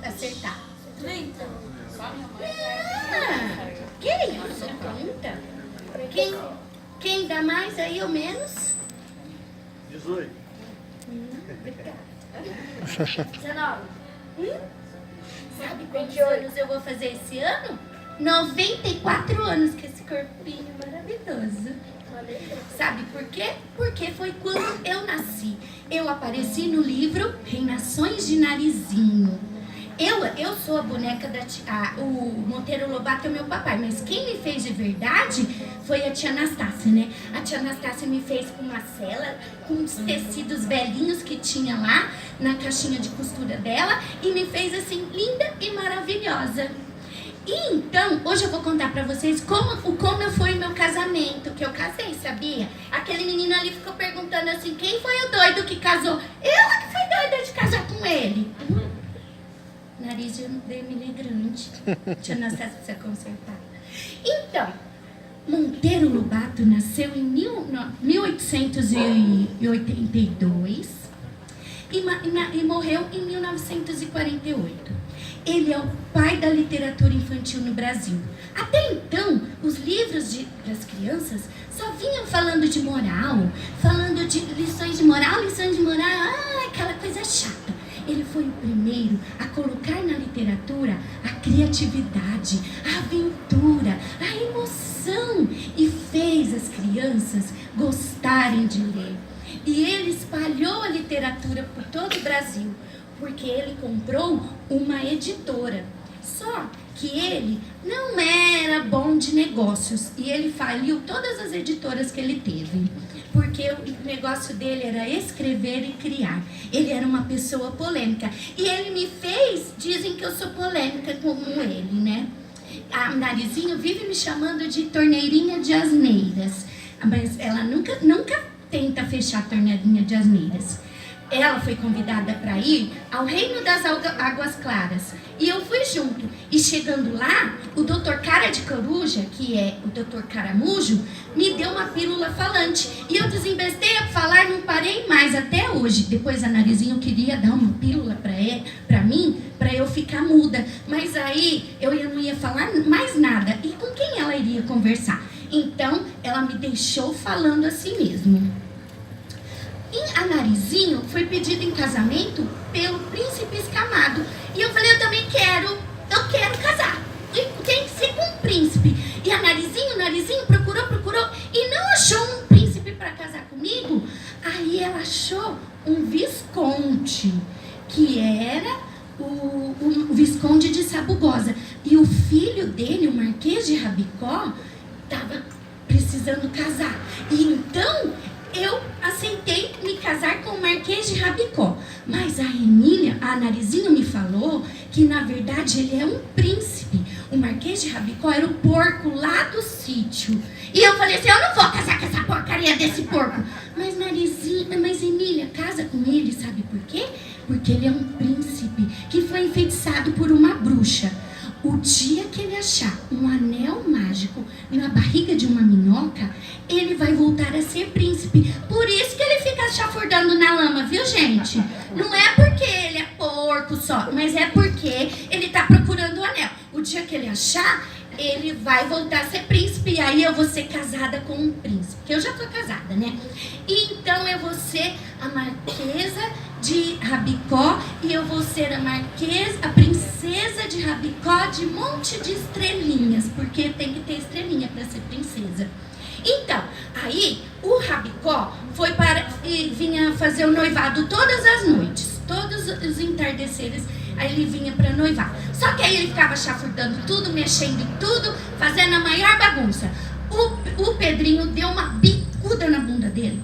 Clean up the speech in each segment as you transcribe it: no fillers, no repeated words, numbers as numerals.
acertar? 30. Que isso, 30? Quem dá mais aí ou menos? 18. Obrigada. 19. Sabe quantos anos eu vou fazer esse ano? 94 anos com esse corpinho maravilhoso. Sabe por quê? Porque foi quando eu nasci. Eu apareci no livro Reinações de Narizinho. Eu sou a boneca o Monteiro Lobato é meu papai, mas quem me fez de verdade foi a tia Anastácia, né? A tia Anastácia me fez com uma cela, com uns tecidos velhinhos que tinha lá na caixinha de costura dela e me fez assim, linda e maravilhosa. E então, hoje eu vou contar pra vocês como foi o meu casamento, que eu casei, sabia? Aquele menino ali ficou perguntando assim, quem foi o doido que casou? Ela que foi doida de casar com ele. Nariz de Emília grande. Tia Anastácia precisa consertar. Então, Monteiro Lobato nasceu em 1882 e morreu em 1948. Ele é o pai da literatura infantil no Brasil. Até então, os livros das crianças só vinham falando de moral, falando de lições de moral, aquela coisa chata. Ele foi o primeiro a colocar na literatura a criatividade, a aventura, a emoção e fez as crianças gostarem de ler. E ele espalhou a literatura por todo o Brasil, porque ele comprou uma editora. Só que ele não era bom de negócios e ele faliu todas as editoras que ele teve. Porque o negócio dele era escrever e criar. Ele era uma pessoa polêmica. E ele me fez, dizem que eu sou polêmica como ele, né? A Narizinho vive me chamando de torneirinha de asneiras. Mas ela nunca tenta fechar a torneirinha de asneiras. Ela foi convidada para ir ao Reino das Águas Claras. E eu fui junto. E chegando lá, o doutor Cara de Coruja, que é o doutor Caramujo, me deu uma pílula falante. E eu desembestei a falar e não parei mais até hoje. Depois a Narizinho queria dar uma pílula para mim, para eu ficar muda. Mas aí eu não ia falar mais nada. E com quem ela iria conversar? Então, ela me deixou falando assim mesmo. E a Narizinho foi pedida em casamento pelo príncipe Escamado. E eu falei, eu também quero casar. E tem que ser com um príncipe. E a Narizinho procurou e não achou um príncipe para casar comigo. Aí ela achou um visconde, que era o Visconde de Sabugosa. E o filho dele, o Marquês de Rabicó, estava precisando casar. E então eu aceitei me casar com o Marquês de Rabicó. Mas a Narizinho me falou que na verdade ele é um príncipe. O Marquês de Rabicó era o porco lá do sítio. E eu falei assim, eu não vou casar com essa porcaria desse porco. Mas Emília, casa com ele, sabe por quê? Porque ele é um príncipe que foi enfeitiçado por uma bruxa. O dia que ele achar um anel mágico na barriga de uma minhoca, ele vai voltar a ser príncipe. Por isso que ele fica chafurdando na lama, viu, gente? Não é porque ele é porco só, mas é porque ele tá procurando o anel. O dia que ele achar, ele vai voltar a ser príncipe. E aí eu vou ser casada com um príncipe. Porque eu já tô casada, né? E então eu vou ser a Marquesa de Rabicó e eu vou ser a princesa de Rabicó de Monte de Estrelinhas, porque tem que ter estrelinha para ser princesa. Então, aí o Rabicó vinha fazer o noivado todas as noites, todos os entardeceres, aí ele vinha para noivar. Só que aí ele ficava chafurdando tudo, mexendo em tudo, fazendo a maior bagunça. O Pedrinho deu uma bicuda na bunda dele,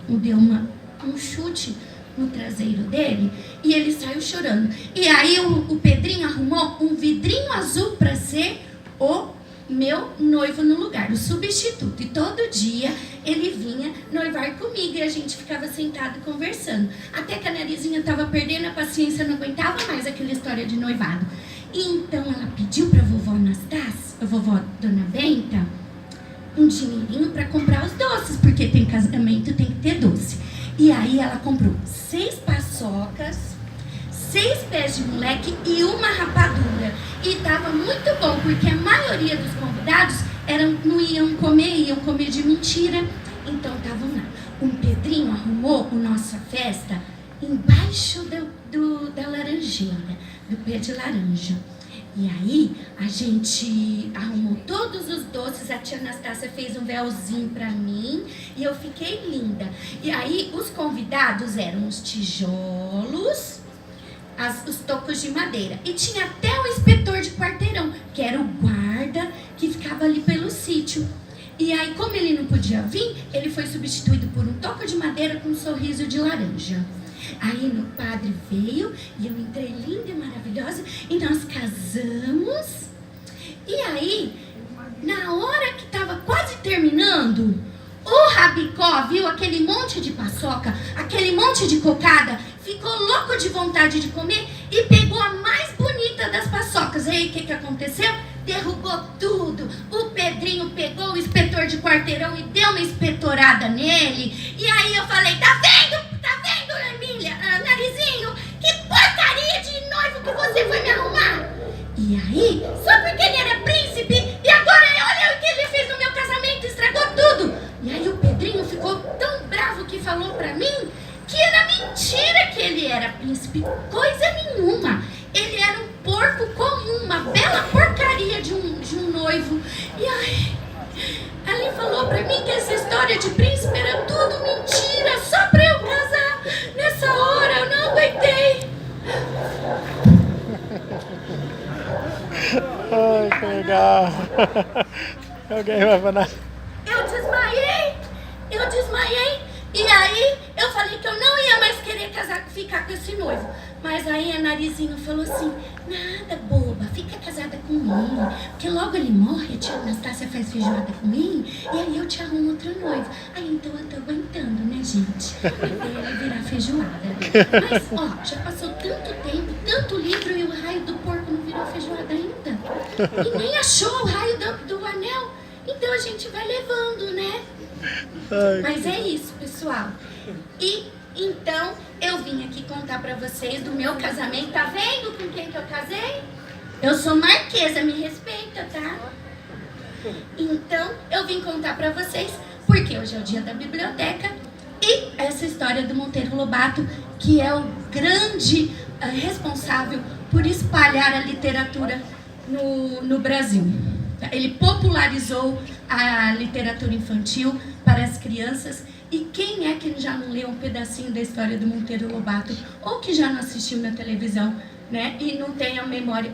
deu um chute no traseiro dele e ele saiu chorando. E aí o Pedrinho arrumou um vidrinho azul para ser o meu noivo no lugar, o substituto. E todo dia ele vinha noivar comigo e a gente ficava sentado conversando. Até que a Narizinha estava perdendo a paciência, não aguentava mais aquela história de noivado. E então ela pediu para a vovó Anastácia, a vovó Dona Benta, um dinheirinho para comprar os doces, porque tem casamento, tem que ter doce. E aí ela comprou 6 paçocas, 6 pés de moleque e uma rapadura. E tava muito bom, porque a maioria dos convidados não iam comer de mentira. Então estavam lá. O Pedrinho arrumou a nossa festa embaixo da laranjeira, do pé de laranja. E aí, a gente arrumou todos os doces, a tia Anastácia fez um véuzinho pra mim e eu fiquei linda. E aí, os convidados eram os tijolos, os tocos de madeira. E tinha até o inspetor de quarteirão, que era o guarda que ficava ali pelo sítio. E aí, como ele não podia vir, ele foi substituído por um toco de madeira com um sorriso de laranja. Aí meu padre veio e eu entrei linda e maravilhosa e nós casamos. E aí, na hora que estava quase terminando, o Rabicó viu aquele monte de paçoca, aquele monte de cocada, ficou louco de vontade de comer e pegou a mais bonita das paçocas. E aí o que aconteceu? Derrubou tudo. O Pedrinho pegou o inspetor de quarteirão e deu uma inspetorada nele. E aí eu falei, tá vendo, Emília, Narizinho? Que porcaria de noivo que você foi me arrumar. E aí, só porque ele era príncipe, e agora olha o que ele fez no meu casamento, estragou tudo. E aí o Pedrinho ficou tão bravo que falou pra mim que era mentira que ele era príncipe. Coisa nenhuma. Ele era um porco comum, uma bela porcaria de um noivo. E aí, ele falou pra mim que essa história de príncipe era tudo mentira, só pra eu casar. Nessa hora eu não aguentei. Ai, que legal. Alguém vai falar? Eu desmaiei. E aí eu falei que eu não ia mais querer ficar com esse noivo. Mas aí a Narizinho falou assim, nada, boba, fica casada com ele. Porque logo ele morre, a tia Anastácia faz feijoada com ele, e aí eu te arrumo outro noivo. Aí então eu tô aguentando, né, gente? Até ele virar feijoada. Mas, ó, já passou tanto tempo, tanto livro, e o raio do porco não virou feijoada ainda. E nem achou o raio do anel. Então a gente vai levando, né? Mas é isso, pessoal. E então eu vim aqui contar pra vocês do meu casamento. Tá vendo com quem que eu casei? Eu sou marquesa, me respeita, tá? Então eu vim contar pra vocês porque hoje é o dia da biblioteca e essa história do Monteiro Lobato, que é o grande responsável por espalhar a literatura no Brasil. Ele popularizou a literatura infantil para as crianças. E quem é que já não leu um pedacinho da história do Monteiro Lobato? Ou que já não assistiu na televisão, né? E não tem a memória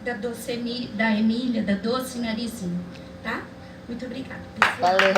da Emília, da Doce Narizinho, tá? Muito obrigada, pessoal. Valeu.